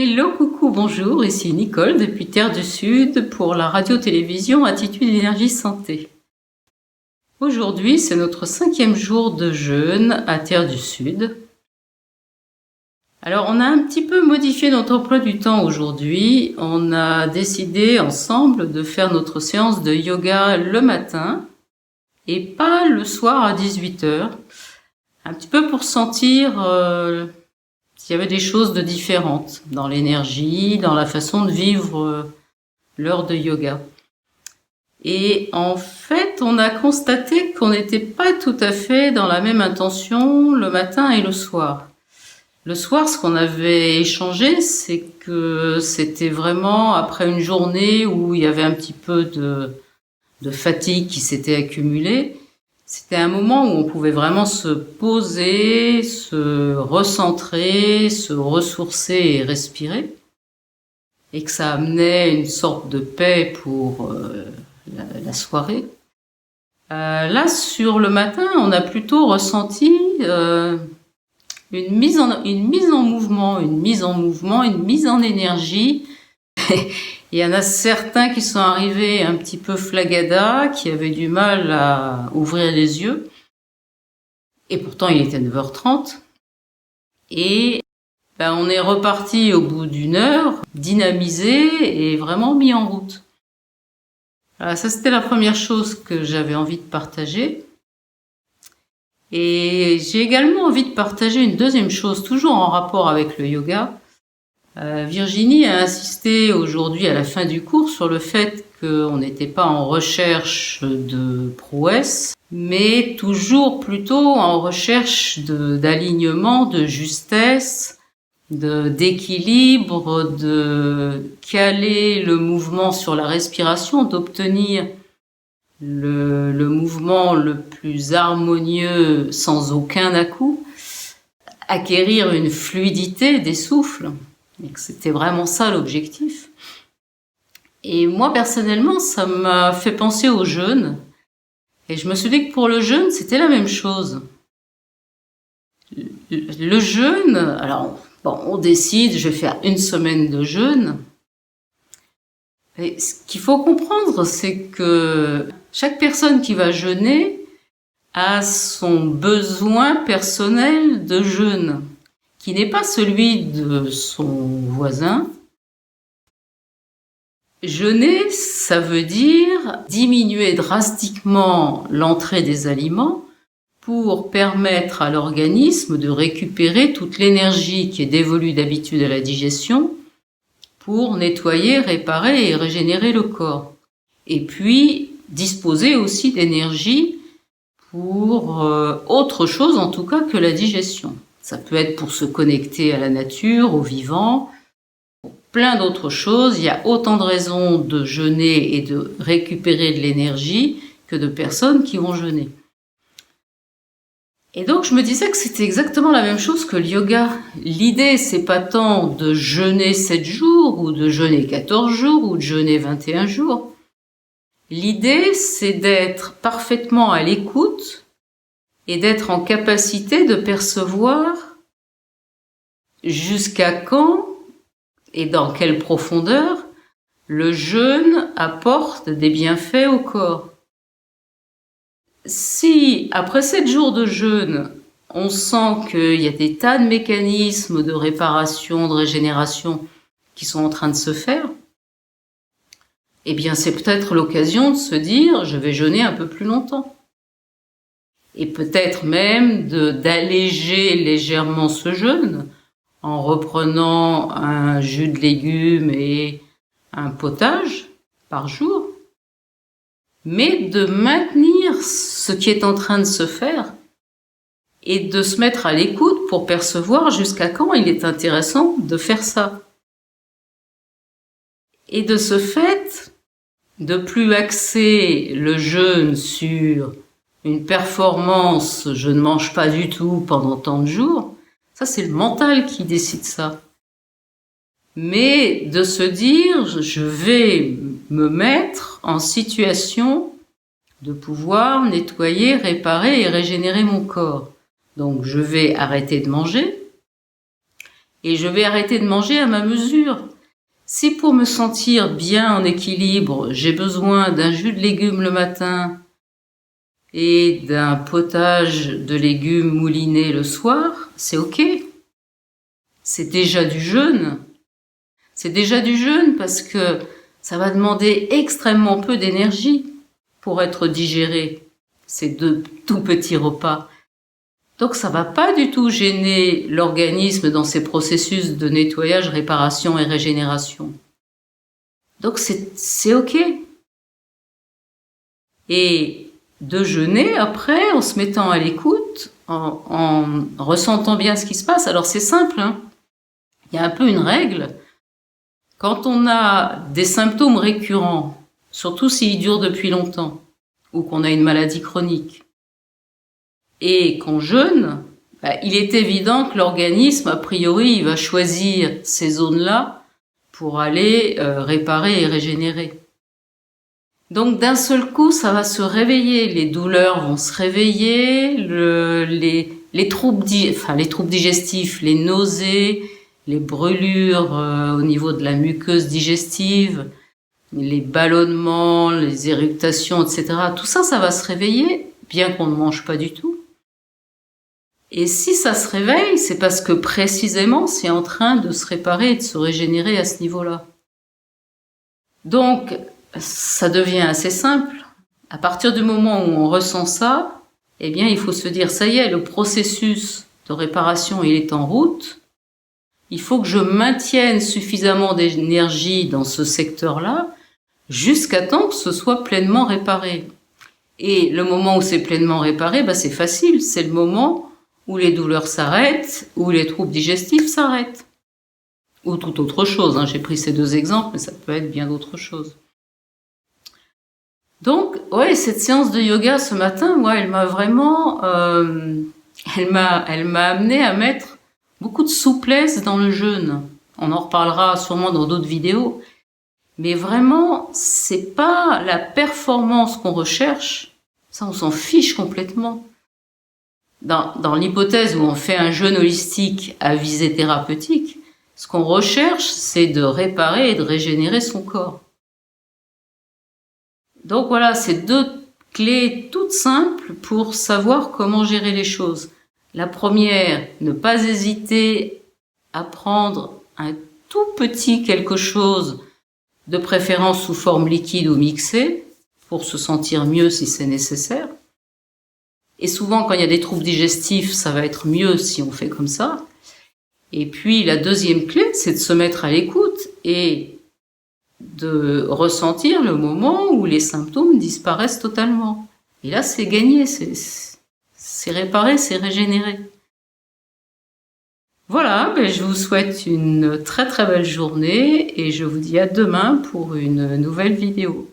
Hello, coucou, bonjour, ici Nicole depuis Terre du Sud pour la radio-télévision Attitude Énergie Santé. Aujourd'hui, c'est notre 5e jour de jeûne à Terre du Sud. Alors, on a un petit peu modifié notre emploi du temps aujourd'hui. On a décidé ensemble de faire notre séance de yoga le matin et pas le soir à 18h. Un petit peu pour sentir s'il y avait des choses de différentes dans l'énergie, dans la façon de vivre l'heure de yoga. Et en fait, on a constaté qu'on n'était pas tout à fait dans la même intention le matin et le soir. Le soir, ce qu'on avait échangé, c'est que c'était vraiment après une journée où il y avait un petit peu de fatigue qui s'était accumulée. C'était un moment où on pouvait vraiment se poser, se recentrer, se ressourcer et respirer. Et que ça amenait une sorte de paix pour la soirée. Là, sur le matin, on a plutôt ressenti une mise en mouvement, une mise en énergie. Il y en a certains qui sont arrivés un petit peu flagada, qui avaient du mal à ouvrir les yeux. Et pourtant, il était 9h30. Et on est reparti au bout d'une heure, dynamisé et vraiment mis en route. Alors, ça, c'était la première chose que j'avais envie de partager. Et j'ai également envie de partager une deuxième chose, toujours en rapport avec le yoga. Virginie a insisté aujourd'hui à la fin du cours sur le fait qu'on n'était pas en recherche de prouesse, mais toujours plutôt en recherche d'alignement, de justesse, d'équilibre, de caler le mouvement sur la respiration, d'obtenir le mouvement le plus harmonieux sans aucun à-coup, acquérir une fluidité des souffles. Et que c'était vraiment ça l'objectif. Et moi, personnellement, ça m'a fait penser au jeûne. Et je me suis dit que pour le jeûne, c'était la même chose. Le jeûne, alors, on décide, je vais faire une semaine de jeûne. Et ce qu'il faut comprendre, c'est que chaque personne qui va jeûner a son besoin personnel de jeûne, qui n'est pas celui de son voisin. Jeûner, ça veut dire diminuer drastiquement l'entrée des aliments pour permettre à l'organisme de récupérer toute l'énergie qui est dévolue d'habitude à la digestion pour nettoyer, réparer et régénérer le corps. Et puis, disposer aussi d'énergie pour autre chose en tout cas que la digestion. Ça peut être pour se connecter à la nature, au vivant, pour plein d'autres choses. Il y a autant de raisons de jeûner et de récupérer de l'énergie que de personnes qui vont jeûner. Et donc je me disais que c'était exactement la même chose que le yoga. L'idée, c'est pas tant de jeûner 7 jours, ou de jeûner 14 jours, ou de jeûner 21 jours. L'idée, c'est d'être parfaitement à l'écoute et d'être en capacité de percevoir jusqu'à quand et dans quelle profondeur le jeûne apporte des bienfaits au corps. Si, après 7 jours de jeûne, on sent qu'il y a des tas de mécanismes de réparation, de régénération qui sont en train de se faire, eh bien c'est peut-être l'occasion de se dire « je vais jeûner un peu plus longtemps ». Et peut-être même d'alléger légèrement ce jeûne en reprenant un jus de légumes et un potage par jour, mais de maintenir ce qui est en train de se faire et de se mettre à l'écoute pour percevoir jusqu'à quand il est intéressant de faire ça. Et de ce fait, de plus axer le jeûne sur une performance, je ne mange pas du tout pendant tant de jours, ça c'est le mental qui décide ça. Mais de se dire, je vais me mettre en situation de pouvoir nettoyer, réparer et régénérer mon corps. Donc je vais arrêter de manger Et je vais arrêter de manger à ma mesure. Si pour me sentir bien en équilibre, j'ai besoin d'un jus de légumes le matin et d'un potage de légumes moulinés le soir, c'est ok. C'est déjà du jeûne. C'est déjà du jeûne parce que ça va demander extrêmement peu d'énergie pour être digéré, ces 2 tout petits repas. Donc ça va pas du tout gêner l'organisme dans ses processus de nettoyage, réparation et régénération. Donc c'est ok. Et de jeûner après, en se mettant à l'écoute, en ressentant bien ce qui se passe. Alors c'est simple, hein. Il y a un peu une règle. Quand on a des symptômes récurrents, surtout s'ils durent depuis longtemps, ou qu'on a une maladie chronique, et qu'on jeûne, il est évident que l'organisme, a priori, il va choisir ces zones-là pour aller réparer et régénérer. Donc d'un seul coup, ça va se réveiller, les douleurs vont se réveiller, les troubles digestifs, les nausées, les brûlures au niveau de la muqueuse digestive, les ballonnements, les éructations, etc. Tout ça, ça va se réveiller, bien qu'on ne mange pas du tout. Et si ça se réveille, c'est parce que précisément, c'est en train de se réparer et de se régénérer à ce niveau-là. Donc, ça devient assez simple. À partir du moment où on ressent ça, eh bien, il faut se dire, ça y est, le processus de réparation, il est en route. Il faut que je maintienne suffisamment d'énergie dans ce secteur-là jusqu'à temps que ce soit pleinement réparé. Et le moment où c'est pleinement réparé, c'est facile. C'est le moment où les douleurs s'arrêtent, où les troubles digestifs s'arrêtent. Ou toute autre chose. J'ai pris ces 2 exemples, mais ça peut être bien d'autres choses. Donc, ouais, cette séance de yoga ce matin, moi, elle m'a vraiment, elle m'a amené à mettre beaucoup de souplesse dans le jeûne. On en reparlera sûrement dans d'autres vidéos. Mais vraiment, c'est pas la performance qu'on recherche. Ça, on s'en fiche complètement. Dans l'hypothèse où on fait un jeûne holistique à visée thérapeutique, ce qu'on recherche, c'est de réparer et de régénérer son corps. Donc voilà, c'est 2 clés toutes simples pour savoir comment gérer les choses. La première, ne pas hésiter à prendre un tout petit quelque chose, de préférence sous forme liquide ou mixée, pour se sentir mieux si c'est nécessaire. Et souvent, quand il y a des troubles digestifs, ça va être mieux si on fait comme ça. Et puis, la deuxième clé, c'est de se mettre à l'écoute et de ressentir le moment où les symptômes disparaissent totalement. Et là, c'est gagné, c'est réparé, c'est régénéré. Voilà, je vous souhaite une très très belle journée et je vous dis à demain pour une nouvelle vidéo.